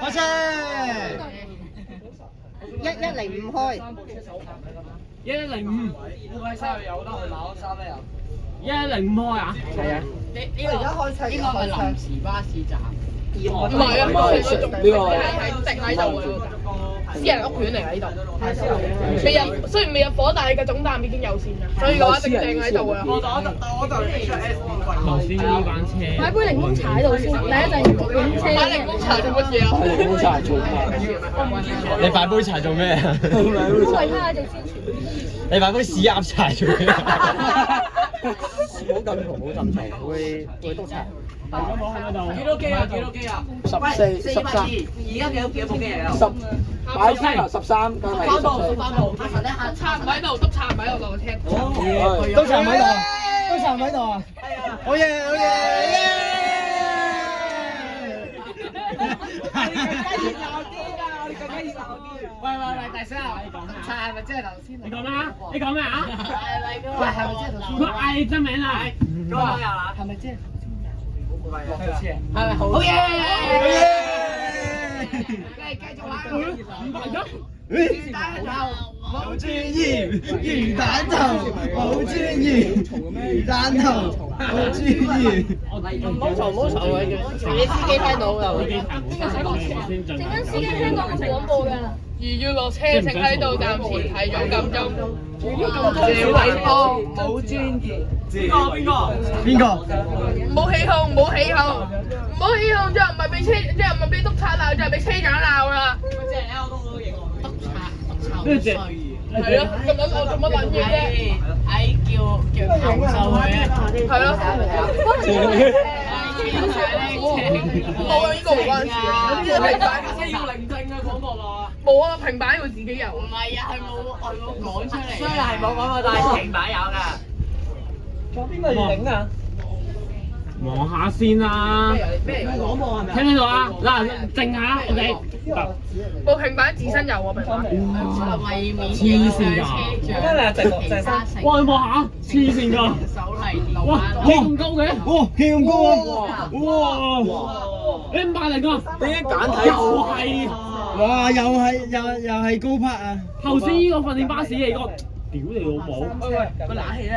開車1105開1105，烏龜沙有得去馬鞍山咩？1105開啊？係啊。你而家開車，應該係臨時巴士站。唔係啊，呢個係定喺度嘅，私人屋苑嚟㗎呢度。未入，雖然未入伙，但係個總站已經有線啦，所以嘅話一定定喺度啊。我就出 S 頭先呢班車。買杯檸檬茶喺度先，第一陣影車。買檸檬茶做乜嘢啊？檸檬茶做咩？你擺杯茶做咩啊？為他做宣傳。你擺杯屎鴨茶做咩？唔好咁嘈，唔好咁嘈，會督察。幾多機啊？14、13。而家幾多部機嚟啊？10。擺車啊！13。13部。阿陳咧，插唔喺度，督察唔喺度落車。督察唔喺度，督察唔喺度啊！係啊！好嘢，好嘢！喂，大聲啊！督察係咪即係頭先？你講咩啊？你講咩啊？喂，係咪即係頭先？佢嗌真名啊！係咪即係？係咪好嘢？繼續玩。魚蛋頭冇專業，魚蛋頭冇專業，魚蛋頭冇專業。唔好嘈，你司機聽到㗎。陣間司機聽到個廣播㗎。如要落車，請喺到站前提早撳鐘。小偉哥冇專業。邊個？唔好起哄，唔好起哄，即係唔係俾車，即係唔係俾督察鬧，就係俾車長鬧啦。即係咧，我都好型。督察咩衰？係咯，咁撚我做乜撚嘢啫？叫投訴佢啊！係咯。冇啊，呢個唔關事啊。平板要聆聽啊，廣播話。冇啊，平板要自己有。唔係啊，係冇講出嚟。所以係冇講過，但係平板有㗎。仲有邊個要影啊？望下先啦。咩廣播係咪？聽唔聽到啊？嗱，靜下 ，OK。部平板自身有喎，平板。黐線㗎！咩嚟啊？靜生。哇！你望下，黐線㗎！哇！企咁高嘅？哇！企咁高啊！哇！你500零啊？點解簡體？又係。哇！又係高拍啊！頭先呢個訓練巴士嚟個，屌你老母！喂，個冷氣咧？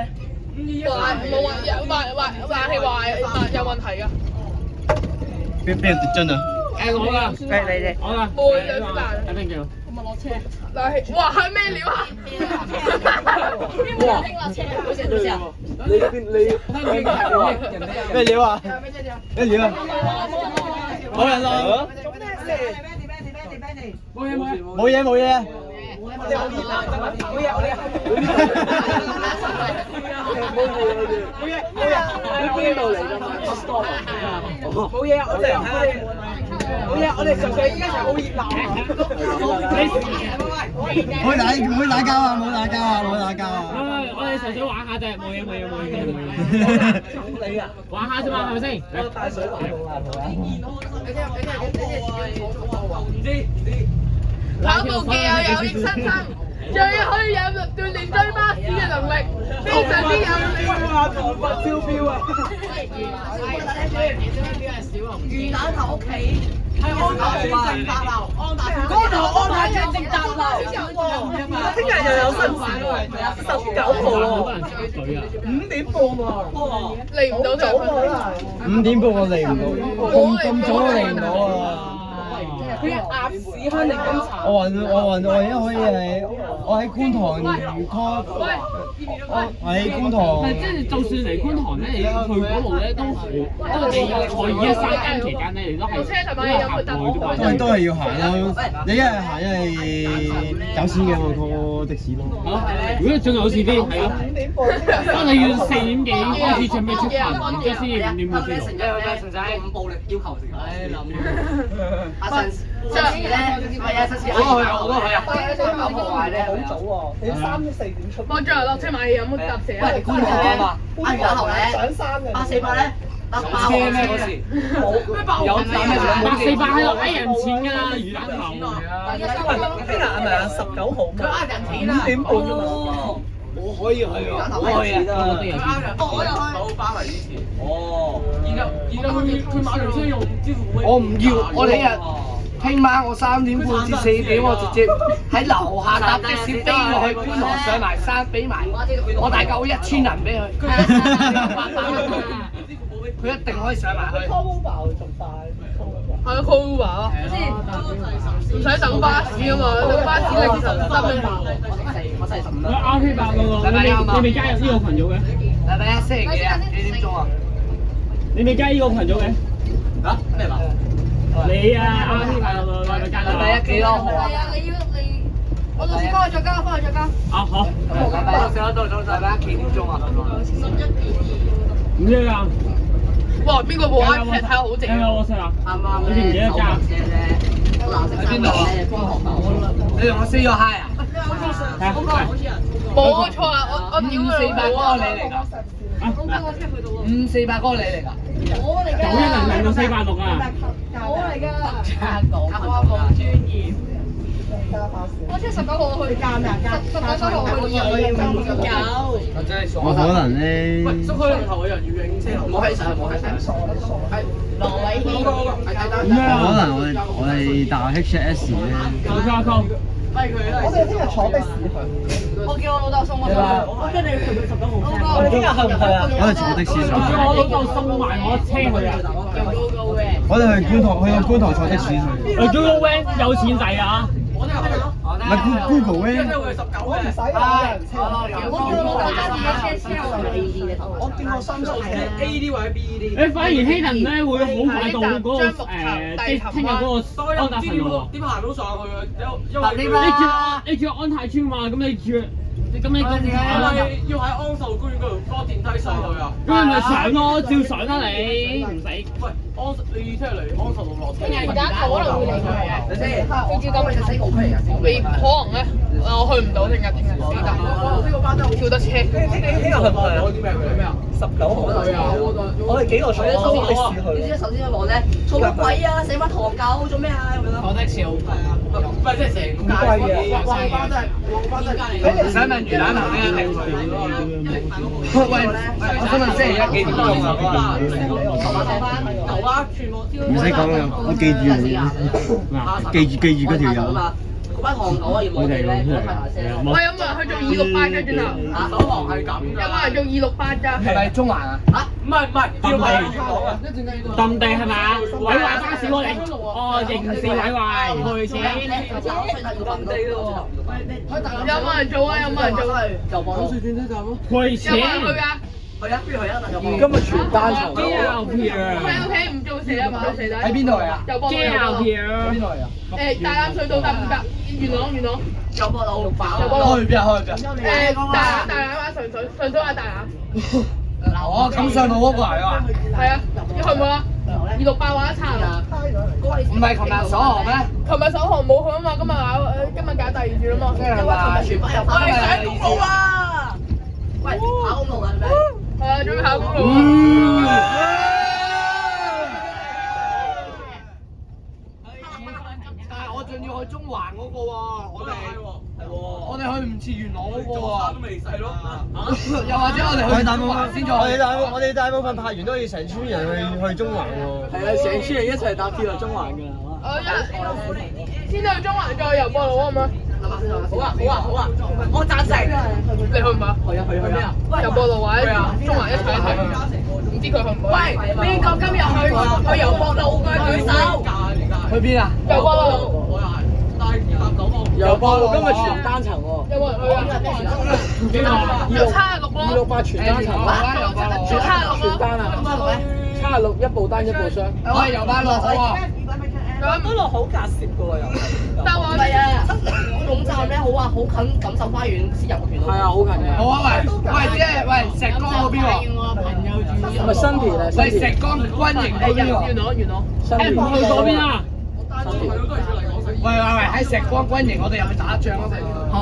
冇啊，冷氣壞，有問題㗎。邊人跌樽啊？我㗎，你哋，我㗎。冇啊，有啲難。一定叫。咁咪落車。冷氣，哇，係咩料啊？邊個落車啊？好似啊。你咩料啊？咩料啊？冇人落。冇嘢。邊度嚟㗎嘛？冇嘢，我哋純粹依家就好熱鬧唔會打交啊！我哋純粹玩下啫，冇嘢。你啊，玩下啫嘛，係咪先？我帶水玩唔知。跑步機有益身心，仲要可以有鍛鍊追巴士嘅能力，非常之有利。頭髮超標啊！魚蛋頭屋企係安達正達樓，安達正達樓。聽日又有新鮮喎，19號喎，5點半喎，嚟唔到就5點半我嚟唔到，咁早我嚟唔到啊！佢鴨屎香檸檬茶。我而家可以係我喺觀塘魚湯。我喺觀塘。即係就算嚟觀塘咧，你去嗰度咧都好，因為你坐213間期間咧，你都係都係要行咯。你一係行一係有錢嘅我坐的士咯。如果仲有錢啲，係咯。當你要4點幾開始準備出行，然之後先5點半先到。陳仔咁暴力要求成。阿陳。上次咧，係啊，上次我都去啊，搞破壞咧，好早喎，你3、4點出。我最後落車買嘢有冇搭蛇啊？喂，觀塘啊嘛，魚蛋頭咧，上山嘅。848咧，搭爆車咩嗰時？冇咩爆有848喺度嗌人錢㗎啦，魚蛋頭。邊日係咪啊？19號。佢嗌人錢啊！5點半啫嘛。我可以去啊，我可以啊，我又去。到巴黎以前。哦。然後佢馬上先用支付寶。我唔要，我哋聽晚我3點半至4點，我直接喺樓下搭的士飛落去觀塘上埋山，俾埋我大嚿1000人俾佢。佢一定可以上埋去。call Uber 仲快。係啊 call Uber 咯，唔使等巴士啊嘛，等巴士你其實得咩？我細15啦。RK 8你未加入呢個群組嘅？禮拜一星期幾啊？幾點鐘啊？你未加呢個群組嘅？嚇咩話？你啊 RK 8禮拜加咗。禮拜一幾多號啊？係啊，我到時翻去再加，啊好。禮拜一到禮拜一幾點鐘啊？唔知啊。哇！邊個部 iPad 睇下好正？有我識啊。啱啱你記唔記得加？喺邊度啊？你同我 say 咗 hi 啊？冇錯啊！我屌佢548嗰個你嚟㗎？548嗰個你嚟㗎9100到486啊！我車19號去19號去我可能咧，喂，縮開龍頭嘅人要影車頭。冇喺上，係羅偉軒。可能我哋搭 HS 咧，我哋聽日坐的士去。我叫我老豆送我去。我跟你去19號車。我哋聽日去唔去啊？我哋坐的士上。我老豆送埋我車去啊！我哋去觀塘坐的士去。Google Van 有錢使啊！唔係 Google Van。我唔使啊！我見過新出嘅 A D 或者 B D。你反而希人咧會好快到嗰個即係聽日嗰個安達臣道。點行到上去啊？因為你住安泰村嘛，咁你住咁你要喺安秀居嗰度搭電梯上去啊？咁你咪上咯，照上啦你，唔使。喂，你聽日嚟安秀路落車。而家可能會嚟佢嘅。你先，你照咁你就死無區嚟㗎。未可能咧，我去唔到聽日死得。跳得車。聽日去唔去啊？啲咩啊？19號去啊！我哋幾個坐的士去。你知首先一望咧，做乜鬼啊？死乜唐狗做咩啊？咁樣。坐的士好貴啊！唔係即係成個街班真係，班真係。你想問魚蛋頭邊一定去？喂，我想問星期一幾點鐘啊？唔使講啦，我記住你，記住嗰條友。嗰班唐狗啊，要我哋咧，嗰班大聲。我有冇人去做268㗎？轉頭。首航係咁㗎。有冇人做268㗎？係咪中環啊？唔係，要買揼地係嘛？毀壞巴士喎你，哦刑事毀壞賠錢。有冇人做啊？有冇人做啊？賠錢。有冇人去㗎？去啊，邊度去啊？今日全單場。 GL 喺屋企唔做事啊嘛，死仔。喺邊度嚟啊？有波路。GL 邊度嚟啊？大欖隧道得唔得？元朗。有波路，有波路。去邊啊？去邊？大欖啊，上水啊，大欖。哦，錦上路嗰個嚟啊？係啊，你去唔去啊？268玩一餐啊？唔係琴日首航咩？琴日首航冇去啊嘛，今日搞第2轉啊嘛。因為全班入翻去上公路啊！喂，考公路啊？係咪？係啊，準備考公路啊！但係我仲要去中環嗰個喎，我哋去唔切元朗嗰個喎。都未細咯。又或者我哋去中環先再。我哋大部分拍完都要成村人去中環喎。係啊，成村人一齊搭鐵去中環㗎啦，係嘛？先去中環再遊波路啊嘛。好啊，我贊成。你去唔去啊？去啊！遊波路或者中環一齊去，唔知佢去唔去？喂，邊個今日去遊博路嘅舉手？去邊啊？遊波路。遊博路今日全單層喎。有冇人去啊？有76咯。268全單層全76咯。全單啊！76一部單一部雙。喂，遊班路好啊！嗰度好隔涉嘅喎又。但係唔係啊，總站咧好啊，好近錦繡花園私人屋苑咯。係啊，好近嘅。好啊，喂，即係喂石崗嗰邊喎。咪新田啊？喂，石崗軍營嗰邊喎。元朗。新田。去嗰邊啊？喂，喺石崗軍營，我哋入去打仗嗰陣。好。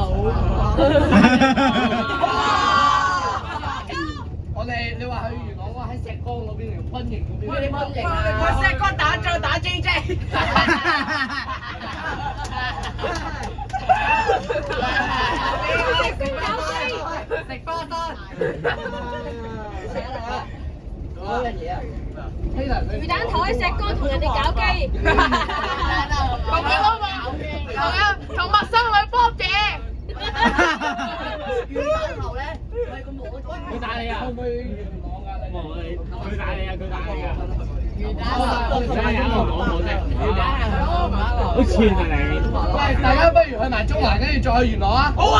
我哋你話去元朗喎，喺石崗嗰邊定軍營嗰邊？喂，你軍營啊！我石崗打仗打 JJ。嗰樣嘢啊！希能魚蛋頭喺石崗同人哋搞基，咁樣啊嘛，同陌生女波姐。魚蛋頭咧，喂咁攞咗。佢打你啊！可唔可以元朗㗎？你佢打你啊！佢打你啊！魚蛋我打你啊！我冇啫。好串啊你！喂，大家不如去埋中環，跟住再去元朗啊！好啊！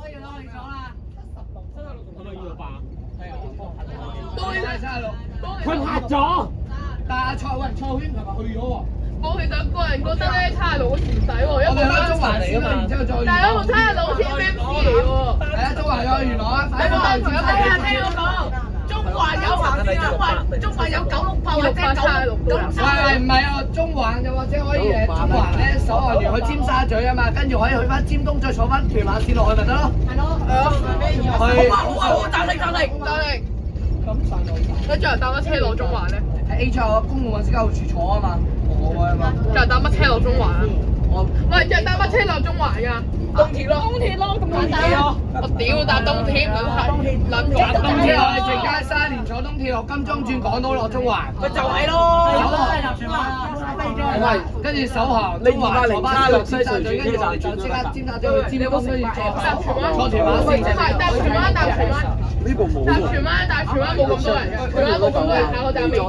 可以講啦。係咪要爆？佢拍咗。但係阿蔡喂蔡圈琴日去咗喎。我其實個人覺得咧，差佬好似唔抵喎，我哋去中環嚟㗎嘛，然之後再。但係嗰個差佬好似 MC 嚟喎。係啊，中環再去元朗啊！快啲去尖沙咀。聽我講，中環有968或者9喂，唔係啊，中環又或者可以中環咧，首航完去尖沙咀啊嘛，跟住可以去翻尖東，再坐翻屯馬線落去咪得咯。係咯。去。好，大力。咁上到。你最後搭乜車落中環咧？喺 A 座公共運輸交匯處坐啊嘛，我啊嘛。最後搭乜車落中環啊？喂，最後搭乜車落中環㗎？東鐵咯，咁簡單咯。我屌搭東鐵，撚搭東鐵我哋陣間沙田坐東鐵落金鐘轉港島落中環。咪就係咯。唔係，跟住首航中環坐巴士落西隧轉，跟住我哋就即刻尖沙咀去尖東，跟住坐屯馬線。搭荃灣。呢個冇搭荃灣冇咁多人嘅，荃灣冇咁多人，下個站未搭。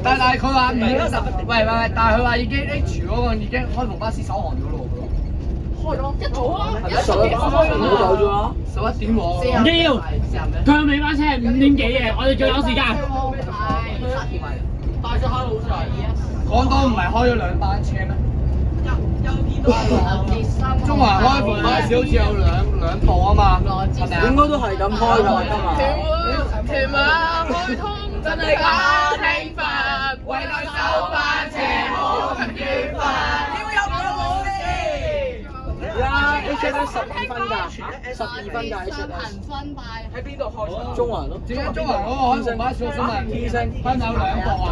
但係佢話唔10，喂，但係佢話已經 H 嗰個已經開篷巴士首航咗咯。開咗一早啊，唔好走咗啊11點喎。唔緊要，佢尾班車係5點幾嘅，我哋仲有時間。港島唔係開咗2班車咩？中環開篷巴士好似有兩部啊嘛，係咪啊？應該都係咁開㗎今日。屯馬開通真係假興奮，為佢首班車無盡緣分。HNS 12分㗎，12分㗎 HNS。喺邊度開？中環咯。點解中環嗰個開篷巴士我想問分有2部啊？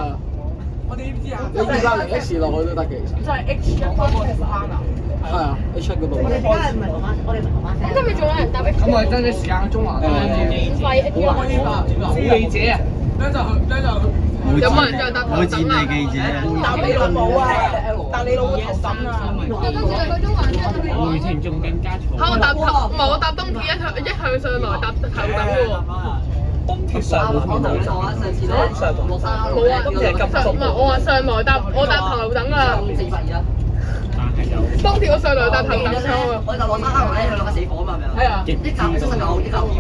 我哋點知啊？你201時落去都得嘅其實。真係 H 一開個紅坑啊！係啊，H 嗰度。咁今日仲有人搭 H 咁我哋爭啲時間去中環。免費 H 記者啊！有冇人再搭頭我戰等啊？地記者啊！搭你老母啊！搭你老母頭等啊！回程仲更加嘈。我搭頭，唔係我搭東鐵一向上來搭頭等喎。東鐵上環嗰度上環冇啊，唔係我話上來搭，我搭頭等啊。東鐵我上來搭頭等車啊。我就落山坑咧，佢兩個死火啊嘛，係咪啊？係啊，一站79，一站200，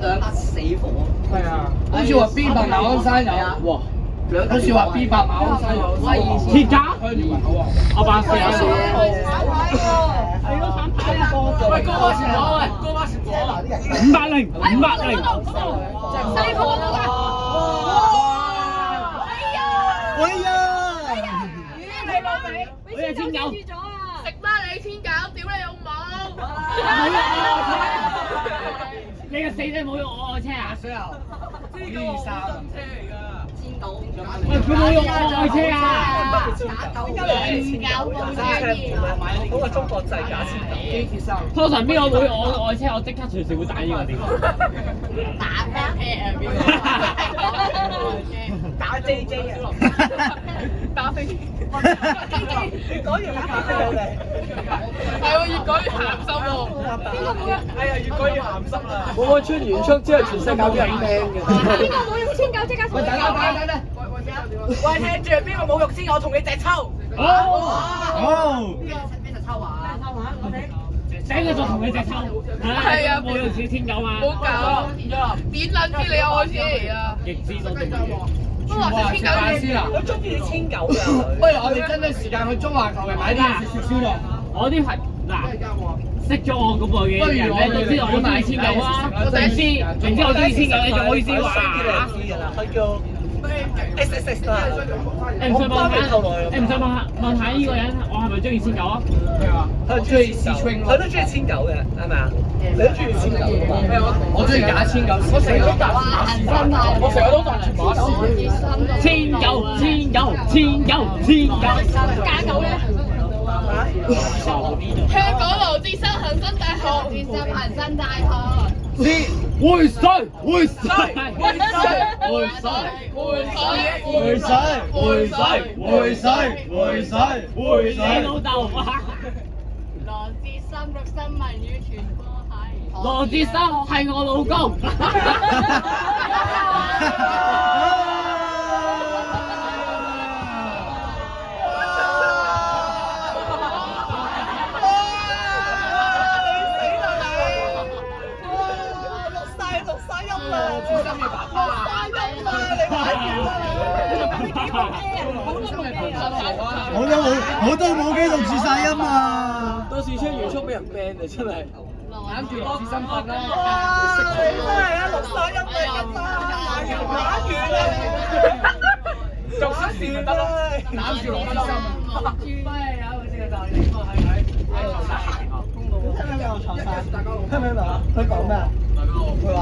兩死火。係啊，好似話 B 八馬鞍山有，哇！好似話 B 八馬鞍山有，鐵架，我8時有。喂，高巴士火，喂，高巴士火580。西貨嗰個。喂呀！我係天狗。食啦你天狗，屌你老母！你個死仔冇用我愛車啊！水牛，B3。喂，佢冇用我愛車啊！嗰個中國製假千九機鐵三。通常邊個冇用我愛車，我即刻隨時會打呢個電話。打 JJ 啊！打飛機。越講越鹹濕我哋。係喎，越講越鹹濕喎。哎呀，越講越鹹濕啦！我出完出之後，全世界都人聽嘅。邊個冇用千九即刻同你講。喂，聽住，邊個冇肉先？我同你隻抽。哦。邊隻抽啊？整佢就同佢隻抽。係啊，冇用小天狗嘛。冇搞，點撚知你愛車嚟啊？極知道定義。都話食天狗先啊！我中意你千九㗎。不如我哋爭啲時間去中環求其買啲嘢食先咯。我啲係嗱，識咗我咁耐嘅人咧，都知道我中意千九啊！明知我中意千九，你仲好意思話啊？佢叫 SSS 啦。你唔想問下呢個人，我係咪中意千九啊？佢中意試 swing 咯。佢都中意千九嘅，係咪啊？你都中意千九㗎嘛？我中意假千九。我成日都搭我成日都搭全馬線。千九，加九咧？香港羅志新恒生大學，會水會水會水會水會水回水回水回水回水回你水。老豆啊！羅志新讀新聞與傳播系。羅志生係我老公。我都冇機錄住晒音啊！到時出完速俾人 ban 啊！真係攬住羅志新瞓啦！你真係啊，錄晒音嚟㗎嘛，打完啦，做少少得啦，攬住羅志新。咩有好似就係你個係咪？聽唔聽到我坐晒？聽唔聽到啊？佢講咩啊？佢話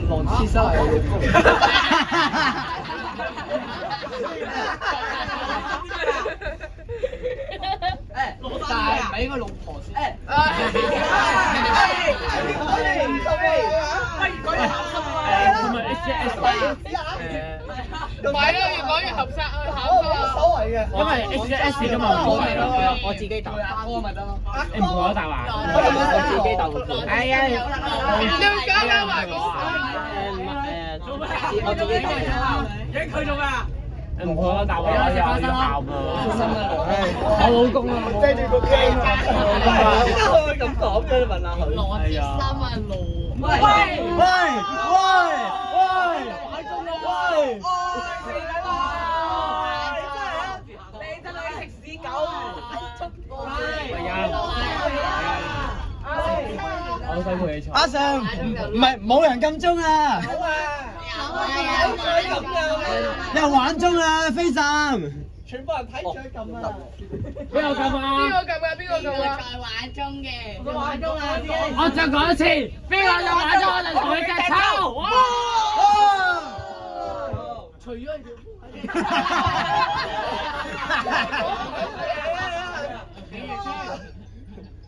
羅志新係我老公。但係唔係應該老婆先？唔係 HSS 唔係啊，越講越合適啊，考冇所謂嘅，因為 HSS 㗎嘛，我自己答。阿哥咪得咯。你唔同我答啊？我自己答。係啊，你要加埋嗰我自己答。影佢做咩啊？唔同我答啊，有要喊啊！我老公啊，遮住個鏡啊！咁講嘅，你問下佢。羅志新啊，羅。喂喂喂喂！你真係食屎狗！我想陪你坐。阿 Sam，唔係冇人撳鐘啊！有人玩鐘啊，飛站。全部人睇住佢撳啊！邊個撳啊？邊個在玩中嘅？玩鐘啊！我再講一次，邊個在玩鐘，我就同佢隻抽。除咗條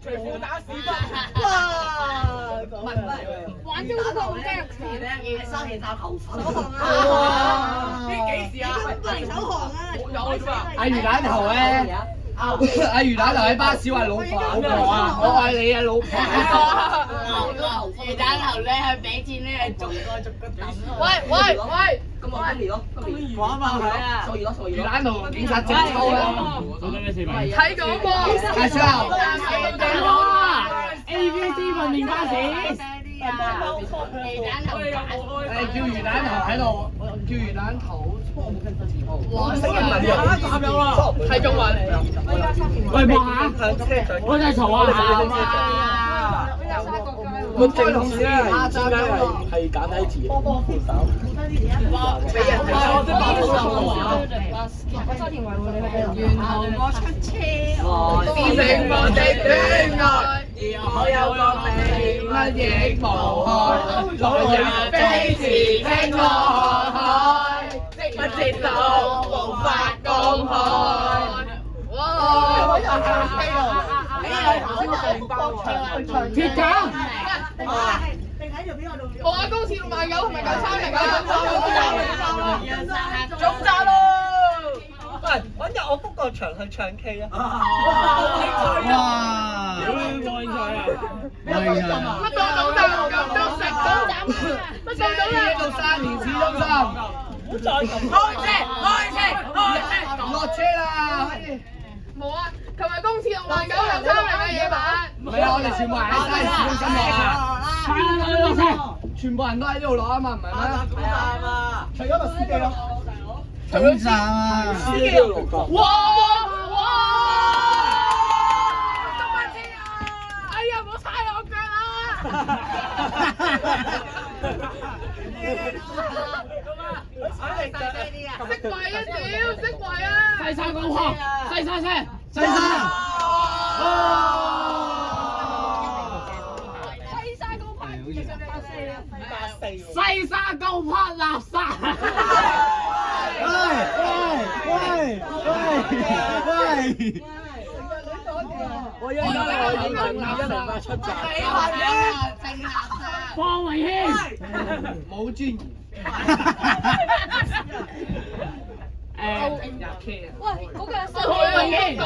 除褲打屎忽！哇！玩咗嗰個好驚肉錢咧，生氣炸頭粉。呢幾時啊？手汗啊！有啫嘛？阿魚蛋頭咧，阿魚蛋頭喺巴士話老婆啊，我愛你啊老婆。魚蛋頭咧，佢俾錢咧，係逐個抌。喂！今年咯，今年講啊嘛，係啊，數二咯，數二咯。魚蛋頭警察正抽啦。做緊咩視頻？睇廣播。大叔，哇 ！ABC 訓練巴士。魚蛋頭揀。叫魚蛋頭喺度，叫魚蛋頭。黃色人民睇中文。喂，望下，我真係嘈啊！個正統字咧係簡體字。幫扶手。俾人睇。沿途我出車，是令我的戀愛，而我有個名，乜亦無害，來日飛馳聽我海，不知道無法公開。哇！鐵架。我阿公似6萬9同埋93嚟㗎，中站咯！喂，揾日我 book 個場去唱 K 啊！哇！乜到總站夠鐘食總站，乜到總站到3年市中心。唔好再咁開車！落車啦！冇啊！琴日公廁6萬9又3嚟嘅夜晚。唔係啊，我哋全部人喺西市中心落啊！落車。全部人都喺呢度落啊嘛，唔係咩？除咗個司機咯，總站啊！司機要落㗎。哇！今晚知啊！哎呀，唔好踩我腳啊！識位啊屌！識位啊！西沙高坡，西沙車，西沙。西沙高坡垃圾。喂！我應該我已經成日出閘。方維軒，冇專業。喂，嗰個方維軒，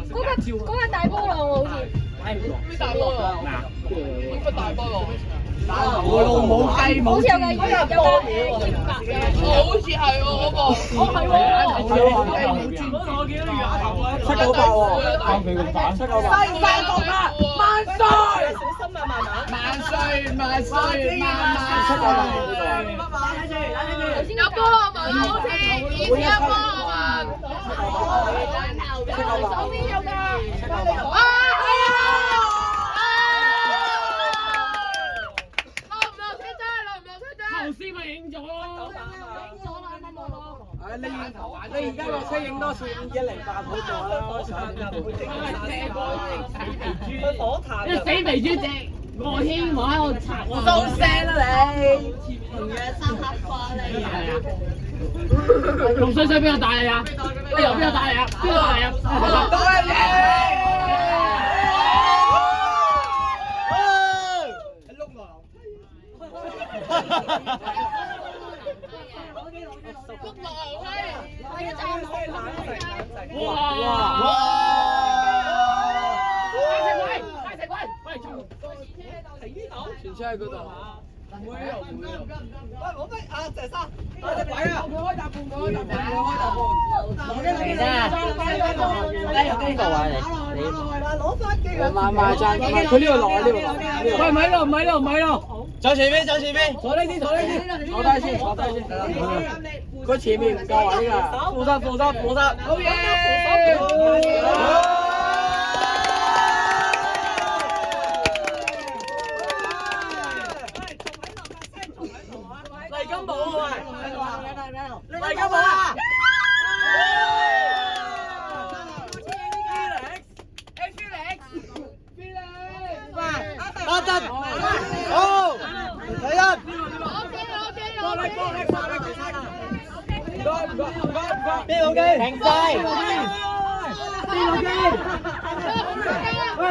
嗰個大波浪喎，好似。咩大波浪？乜大波浪？冇路冇雞冇好似有個葉白嘅。好似係喎嗰個。哦，係喎。我見到魚牙頭啊798喎，啱佢咁反798。西山國啊，萬歲！小心啊，慢慢。萬歲萬歲萬歲！有波啊嘛，好似以前有波啊嘛。手邊有㗎。啊！係啊！落唔落車啫？落唔落車啫？頭先咪影咗咯。你而家落車影多次5108好做啦，去火炭。一死肥豬隻，我希望喺度插我。收聲啦你！仲衰邊個打你啊？邊個打你啊？邊個打你啊？多謝前車喺嗰度。唔會啊！喂，我咩啊？謝生，隻鬼啊！佢開大半，佢開大半，佢開大半。嚟啫！邊個話你？攞翻機啊！慢爭，佢呢度落啊呢度。喂，唔喺度，唔喺度，唔喺度。走前邊，走前邊。坐呢啲，坐呢啲。坐低先，坐低先。佢前面唔夠位㗎。扶實，扶實，扶實。好嘢！嚟金寶啊！嚟金寶啊！阿德，好，第一。邊個機？停掣。邊個機？喂。